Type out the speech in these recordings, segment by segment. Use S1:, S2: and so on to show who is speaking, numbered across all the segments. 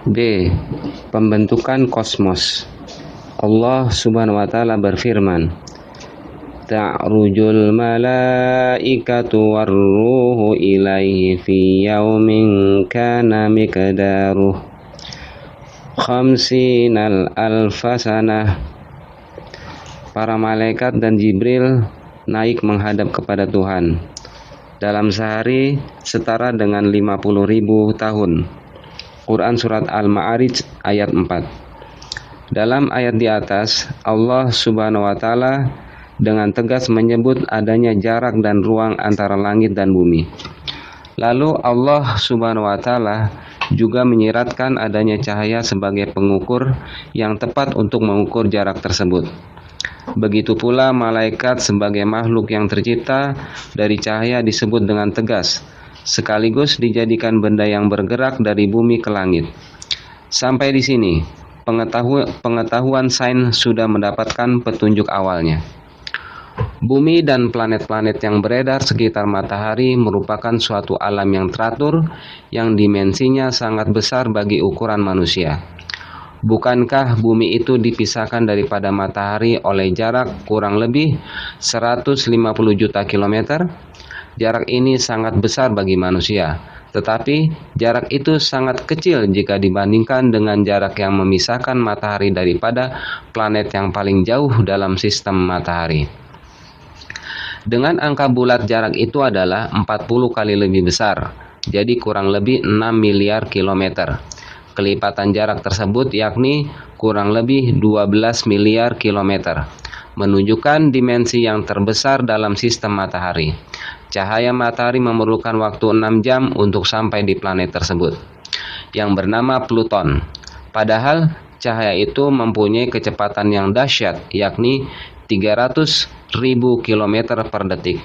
S1: B. Pembentukan kosmos. Allah Subhanahu wa taala berfirman, ta'rujul malaikatu warruhu ilaihi fi yaumin kana miqdaruh khamsinal alfasanah. Para malaikat dan Jibril naik menghadap kepada Tuhan dalam sehari setara dengan 50.000 tahun. Quran Surat Al-Ma'arij ayat 4. Dalam ayat di atas, Allah Subhanahu wa taala dengan tegas menyebut adanya jarak dan ruang antara langit dan bumi. Lalu Allah Subhanahu wa taala juga menyiratkan adanya cahaya sebagai pengukur yang tepat untuk mengukur jarak tersebut. Begitu pula malaikat sebagai makhluk yang tercipta dari cahaya disebut dengan tegas, sekaligus dijadikan benda yang bergerak dari bumi ke langit. Sampai di sini, pengetahuan sains sudah mendapatkan petunjuk awalnya. Bumi dan planet-planet yang beredar sekitar matahari merupakan suatu alam yang teratur, yang dimensinya sangat besar bagi ukuran manusia. Bukankah bumi itu dipisahkan daripada matahari oleh jarak kurang lebih 150 juta kilometer? Jarak ini sangat besar bagi manusia, tetapi jarak itu sangat kecil jika dibandingkan dengan jarak yang memisahkan matahari daripada planet yang paling jauh dalam sistem matahari. Dengan angka bulat jarak itu adalah 40 kali lebih besar, jadi kurang lebih 6 miliar kilometer. Kelipatan jarak tersebut yakni kurang lebih 12 miliar kilometer, menunjukkan dimensi yang terbesar dalam sistem matahari. Cahaya matahari memerlukan waktu 6 jam untuk sampai di planet tersebut, yang bernama Pluton. Padahal cahaya itu mempunyai kecepatan yang dahsyat, yakni 300.000 km per detik.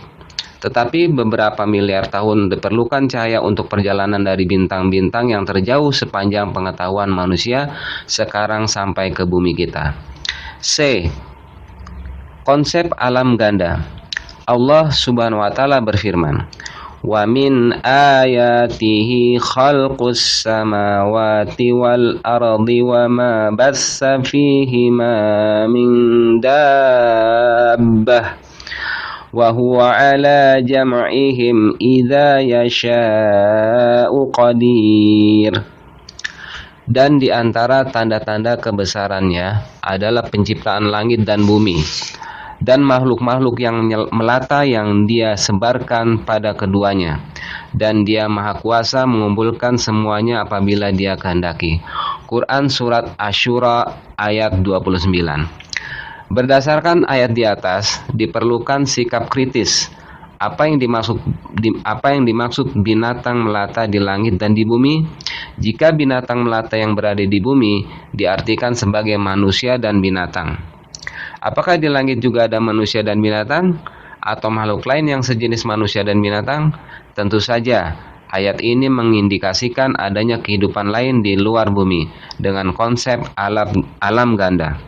S1: Tetapi beberapa miliar tahun diperlukan cahaya untuk perjalanan dari bintang-bintang yang terjauh sepanjang pengetahuan manusia sekarang sampai ke bumi kita. C. Konsep alam ganda. Allah Subhanahu wa taala berfirman, "Wa min ayatihi khalqus samawati wal ardi wa ma bassa fihima min dabbah wa huwa ala jam'ihim idza yasha'u qadir." Dan di antara tanda-tanda kebesarannya adalah penciptaan langit dan bumi dan makhluk-makhluk yang melata yang Dia sebarkan pada keduanya, dan Dia Maha Kuasa mengumpulkan semuanya apabila Dia kehendaki. Quran Surat Asy-Syura ayat 29. Berdasarkan ayat di atas, diperlukan sikap kritis. Apa yang dimaksud binatang melata di langit dan di bumi? Jika binatang melata yang berada di bumi diartikan sebagai manusia dan binatang, apakah di langit juga ada manusia dan binatang? Atau makhluk lain yang sejenis manusia dan binatang? Tentu saja, ayat ini mengindikasikan adanya kehidupan lain di luar bumi dengan konsep alam ganda.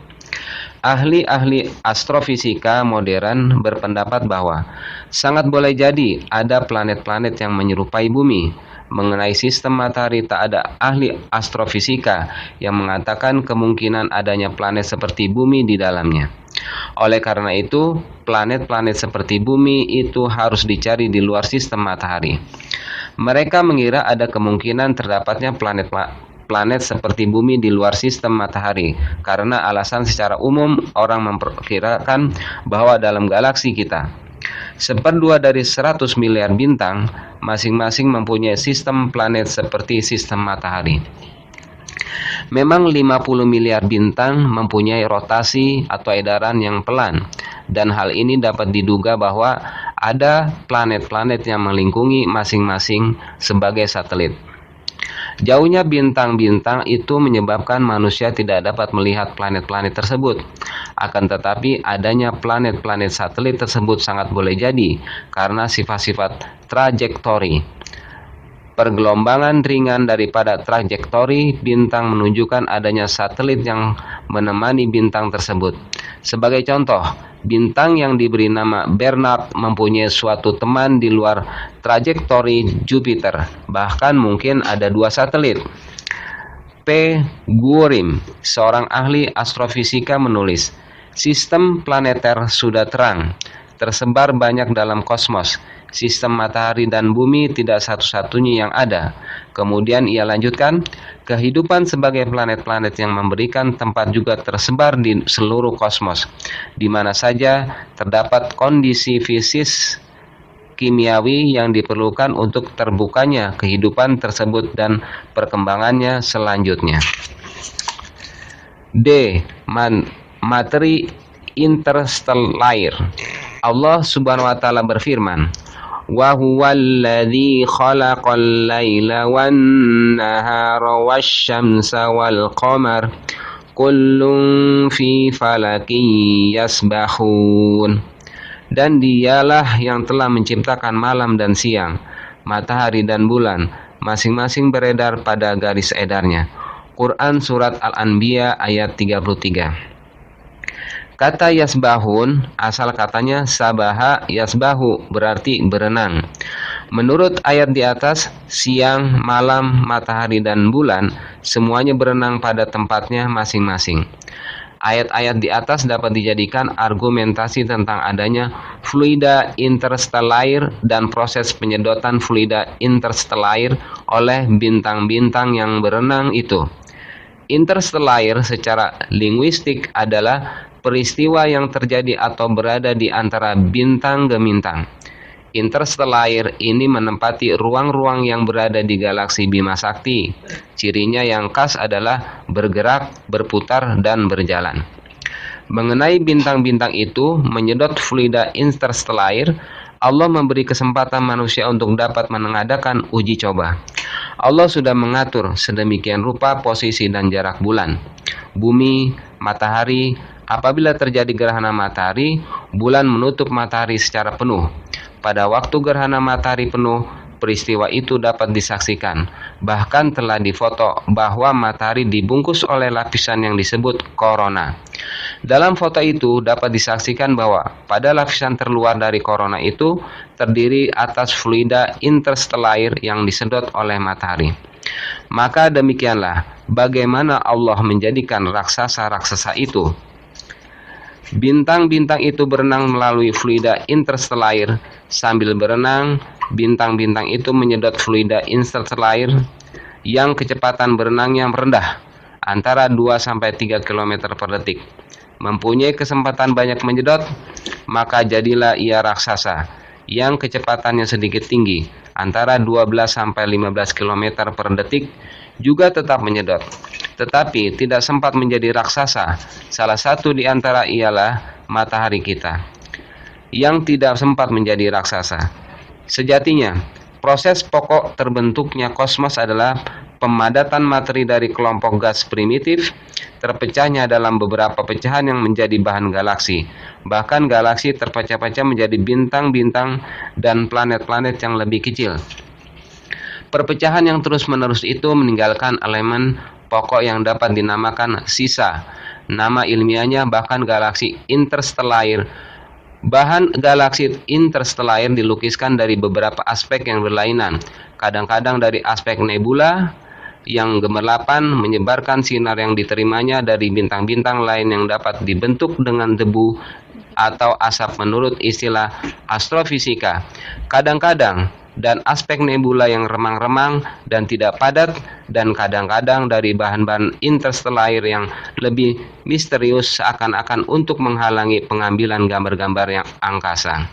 S1: Ahli-ahli astrofisika modern berpendapat bahwa sangat boleh jadi ada planet-planet yang menyerupai bumi. Mengenai sistem matahari, tak ada ahli astrofisika yang mengatakan kemungkinan adanya planet seperti bumi di dalamnya. Oleh karena itu, planet-planet seperti bumi itu harus dicari di luar sistem matahari. Mereka mengira ada kemungkinan terdapatnya planet seperti bumi di luar sistem matahari karena alasan secara umum orang memperkirakan bahwa dalam galaksi kita 1/2 dari 100 miliar bintang masing-masing mempunyai sistem planet seperti sistem matahari. Memang 50 miliar bintang mempunyai rotasi atau edaran yang pelan, dan hal ini dapat diduga bahwa ada planet-planet yang melingkungi masing-masing sebagai satelit. Jauhnya bintang-bintang itu menyebabkan manusia tidak dapat melihat planet-planet tersebut. Akan tetapi adanya planet-planet satelit tersebut sangat boleh jadi karena sifat-sifat trajektori. Pergelombangan ringan daripada trajektori bintang menunjukkan adanya satelit yang menemani bintang tersebut. Sebagai contoh, bintang yang diberi nama Bernard mempunyai suatu teman di luar trajektori Jupiter. Bahkan mungkin ada 2 satelit. P. Gurim, seorang ahli astrofisika menulis, sistem planeter sudah terang, tersebar banyak dalam kosmos. Sistem matahari dan bumi tidak satu-satunya yang ada. Kemudian ia lanjutkan, kehidupan sebagai planet-planet yang memberikan tempat juga tersebar di seluruh kosmos, di mana saja terdapat kondisi fisik kimiawi yang diperlukan untuk terbukanya kehidupan tersebut dan perkembangannya selanjutnya. D. Materi interstellar. Allah Subhanahu wa taala berfirman, wa huwallazi khalaqal laila wan nahara wasyamsa wal qamar kullun fi falakin yasbahun. Dan dialah yang telah menciptakan malam dan siang, matahari dan bulan, masing-masing beredar pada garis edarnya. Quran Surat Al-Anbiya ayat 33. Kata yasbahun, asal katanya sabaha yasbahu, berarti berenang. Menurut ayat di atas, siang, malam, matahari, dan bulan semuanya berenang pada tempatnya masing-masing. Ayat-ayat di atas dapat dijadikan argumentasi tentang adanya fluida interstellar dan proses penyedotan fluida interstellar oleh bintang-bintang yang berenang itu. Interstellar secara linguistik adalah peristiwa yang terjadi atau berada di antara bintang gemintang. Interstellar ini menempati ruang-ruang yang berada di galaksi Bima Sakti. Cirinya yang khas adalah bergerak, berputar, dan berjalan. Mengenai bintang-bintang itu menyedot fluida interstellar, Allah memberi kesempatan manusia untuk dapat mengadakan uji coba. Allah sudah mengatur sedemikian rupa posisi dan jarak bulan, bumi, matahari. Apabila terjadi gerhana matahari, bulan menutup matahari secara penuh. Pada waktu gerhana matahari penuh, peristiwa itu dapat disaksikan. Bahkan telah difoto bahwa matahari dibungkus oleh lapisan yang disebut korona. Dalam foto itu dapat disaksikan bahwa pada lapisan terluar dari korona itu terdiri atas fluida interstellar yang disedot oleh matahari. Maka demikianlah bagaimana Allah menjadikan raksasa-raksasa itu. Bintang-bintang itu berenang melalui fluida interstellar. Sambil berenang, bintang-bintang itu menyedot fluida interstellar yang kecepatan berenangnya rendah, antara 2-3 km per detik. Mempunyai kesempatan banyak menyedot, maka jadilah ia raksasa yang kecepatannya sedikit tinggi, antara 12-15 km per detik, juga tetap menyedot, tetapi tidak sempat menjadi raksasa. Salah satu di antara ialah matahari kita, yang tidak sempat menjadi raksasa. Sejatinya, proses pokok terbentuknya kosmos adalah pemadatan materi dari kelompok gas primitif, terpecahnya dalam beberapa pecahan yang menjadi bahan galaksi. Bahkan galaksi terpecah-pecah menjadi bintang-bintang dan planet-planet yang lebih kecil. Perpecahan yang terus-menerus itu meninggalkan elemen pokok yang dapat dinamakan sisa. Nama ilmiahnya bahkan galaksi interstellar. Bahan galaksi interstellar dilukiskan dari beberapa aspek yang berlainan. Kadang-kadang dari aspek nebula yang gemerlapan menyebarkan sinar yang diterimanya dari bintang-bintang lain yang dapat dibentuk dengan debu atau asap menurut istilah astrofisika. Kadang-kadang dan aspek nebula yang remang-remang dan tidak padat, dan kadang-kadang dari bahan-bahan interstellar yang lebih misterius seakan-akan untuk menghalangi pengambilan gambar-gambar yang angkasa.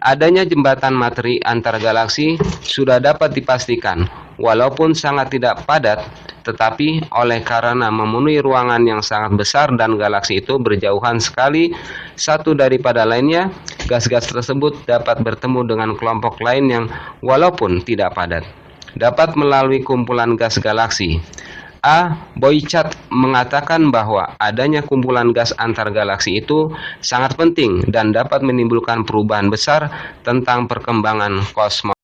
S1: Adanya jembatan materi antar galaksi sudah dapat dipastikan, walaupun sangat tidak padat, tetapi oleh karena memenuhi ruangan yang sangat besar dan galaksi itu berjauhan sekali satu daripada lainnya, gas-gas tersebut dapat bertemu dengan kelompok lain yang walaupun tidak padat, dapat melalui kumpulan gas galaksi. A. Boychuk mengatakan bahwa adanya kumpulan gas antar galaksi itu sangat penting dan dapat menimbulkan perubahan besar tentang perkembangan kosmos.